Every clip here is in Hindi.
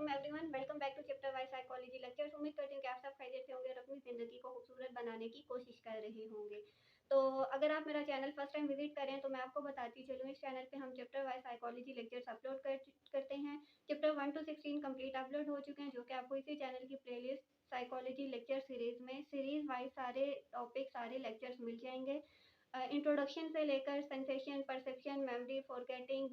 वालेकुम everyone, welcome back to chapter wise psychology lectures. उम्मीद करती हूँ कि आप सब खैरियत से होंगे और अपनी ज़िंदगी को खूबसूरत बनाने की कोशिश कर रहे होंगे। तो अगर आप मेरा चैनल फर्स्ट टाइम विजिट करें तो मैं आपको बताती चलूँ, इस चैनल पे हम chapter wise psychology lectures upload करते हैं। चैप्टर 1 टू 16 कंप्लीट अपलोड हो चुके हैं, जो कि आपको इसी चैनल की प्लेलिस्ट साइकोलॉजी लेक्चर सीरीज़ में सीरीज़ वाइज सारे टॉपिक सारे लेक्चर्स मिल जाएंगे। इंट्रोडक्शन से लेकर sensation, perception, memory, forgetting,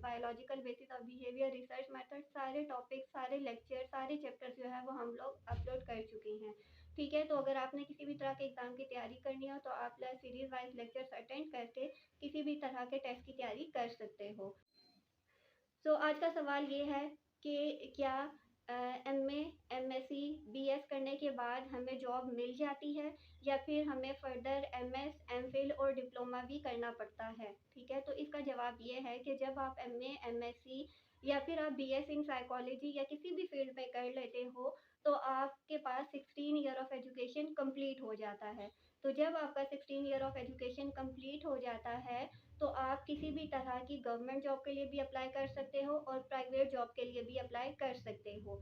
biological basis of behaviour, research method, सारे टॉपिक, सारे लेक्चर, सारे चैप्टर जो है वो हम लोग अपलोड कर चुके हैं। ठीक है, तो अगर आपने किसी भी तरह के एग्ज़ाम की तैयारी करनी हो तो आप सीरीज वाइज लेक्चर्स अटेंड करके किसी भी तरह के टेस्ट की तैयारी कर सकते हो। तो आज का सवाल ये है कि क्या एमए, एमएससी, बीएस करने के बाद हमें जॉब मिल जाती है या फिर हमें फर्दर एमएस, एमफिल और डिप्लोमा भी करना पड़ता है। ठीक है, तो इसका जवाब ये है कि जब आप एमए, एमएससी या फिर आप बीएस इन साइकोलॉजी या किसी भी फील्ड में कर लेते हो तो आपके पास 16 ईयर ऑफ एजुकेशन कंप्लीट हो जाता है। तो जब आपका 16 ईयर ऑफ एजुकेशन कंप्लीट हो जाता है तो आप किसी भी तरह की गवर्नमेंट जॉब के लिए भी अप्लाई कर सकते हो और प्राइवेट जॉब के लिए भी अप्लाई कर सकते हो।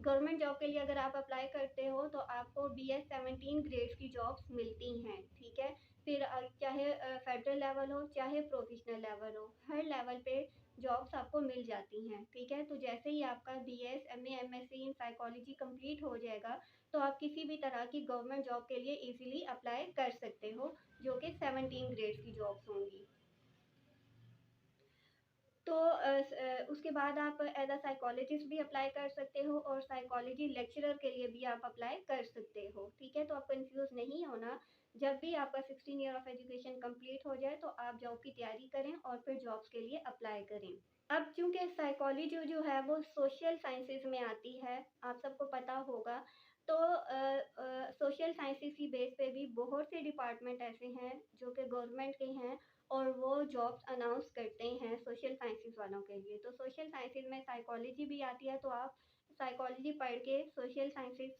गवर्नमेंट जॉब के लिए अगर आप अप्लाई करते हो तो आपको BS 17 ग्रेड्स की जॉब्स मिलती हैं। ठीक है, फिर चाहे फेडरल लेवल हो चाहे प्रोफेशनल लेवल हो, हर लेवल पे जॉब्स आपको मिल जाती हैं। ठीक है, तो जैसे ही आपका BS, MA, MSc in psychology complete हो जाएगा तो आप किसी भी तरह की गवर्नमेंट जॉब के लिए इजीली अप्लाई कर सकते हो, जो कि 17 ग्रेड्स की जॉब्स होंगी। तो उसके बाद आप एज अ साइकोलॉजिस्ट भी अप्लाई कर सकते हो और साइकोलॉजी लेक्चरर के लिए भी आप अप्लाई कर सकते हो। ठीक है, तो आप कंफ्यूज नहीं होना। जब भी आपका 16 ईयर ऑफ एजुकेशन कंप्लीट हो जाए तो आप जॉब की तैयारी करें और फिर जॉब्स के लिए अप्लाई करें। अब चूंकि साइकोलॉजी जो है वो सोशल साइंसेज में आती है, आप सबको पता होगा। तो सोशल साइंसेज की बेस पे भी बहुत से डिपार्टमेंट ऐसे हैं जो कि गवर्नमेंट के हैं और वो जॉब्स अनाउंस करते हैं सोशल साइंसेज वालों के लिए। तो सोशल साइंसेज में साइकोलॉजी भी आती है, तो आप साइकोलॉजी पढ़ के सोशल साइंसेज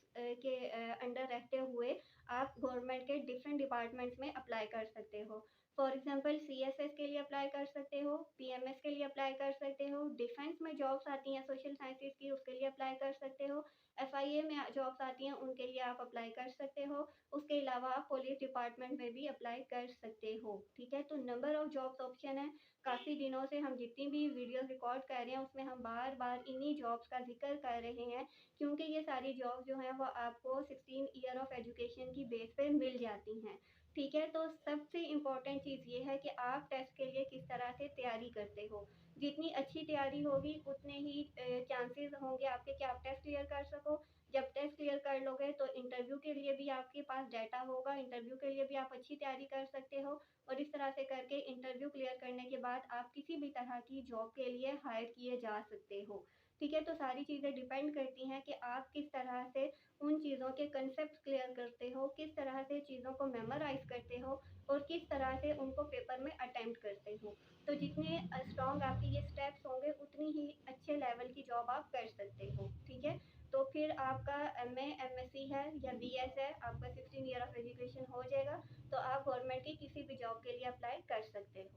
के अंडर रहते हुए आप गवर्नमेंट के डिफरेंट डिपार्टमेंट्स में अप्लाई कर सकते हो। फॉर एग्जांपल CSS के लिए अप्लाई कर सकते हो, PMS के लिए अप्लाई कर सकते हो, डिफेंस में जॉब्स आती हैं सोशल साइंसेज की, उसके लिए अप्लाई कर सकते हो, FIA में जॉब्स आती हैं उनके लिए आप अप्लाई कर सकते हो। उसके अलावा आप पुलिस डिपार्टमेंट में भी अप्लाई कर सकते हो। ठीक है, तो नंबर ऑफ जॉब्स ऑप्शन है। काफ़ी दिनों से हम जितनी भी वीडियोस रिकॉर्ड कर रहे हैं उसमें हम बार बार इन्हीं जॉब्स का जिक्र कर रहे हैं, क्योंकि ये सारी जॉब्स जो हैं वो आपको 16 ईयर ऑफ एजुकेशन की बेस पे मिल जाती हैं। ठीक है, तो सबसे इम्पोर्टेंट चीज़ ये है कि आप टेस्ट के लिए किस तरह से तैयारी करते हो। जितनी अच्छी तैयारी होगी उतने ही चांसेस होंगे आपके कि आप टेस्ट क्लियर कर सको। जब टेस्ट क्लियर कर लोगे तो इंटरव्यू के लिए भी आपके पास डाटा होगा, इंटरव्यू के लिए भी आप अच्छी तैयारी कर सकते हो और इस तरह से करके इंटरव्यू क्लियर करने के बाद आप किसी भी तरह की जॉब के लिए हायर किए जा सकते हो। ठीक है, तो सारी चीज़ें डिपेंड करती हैं कि आप किस तरह से उन चीज़ों के कंसेप्ट क्लियर करते हो, किस तरह से चीज़ों को मेमोराइज करते हो और किस तरह से उनको पेपर में अटेम्प्ट करते हो। तो जितने स्ट्रॉन्ग आपके ये स्टेप्स होंगे उतनी ही अच्छे लेवल की जॉब आप कर सकते हो। ठीक है, तो फिर आपका MA, MSc है या BS है, आपका 16 ईयर ऑफ एजुकेशन हो जाएगा तो आप गवर्नमेंट की किसी भी जॉब के लिए अप्लाई कर सकते हो।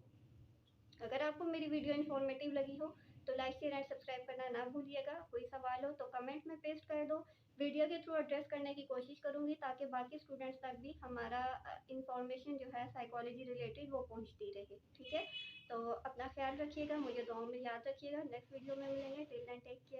अगर आपको मेरी वीडियो इन्फॉर्मेटिव लगी हो तो लाइक शेयर एंड सब्सक्राइब करना ना भूलिएगा। कोई सवाल हो तो कमेंट में पेस्ट कर दो। वीडियो के थ्रू एड्रेस करने की कोशिश करूंगी ताकि बाकी स्टूडेंट्स तक भी हमारा इंफॉर्मेशन जो है साइकोलॉजी रिलेटेड वो पहुंचती रहे। ठीक है, तो अपना ख्याल रखिएगा, मुझे दुआओं में याद रखिएगा। नेक्स्ट वीडियो में मिलेंगे। Till then take care.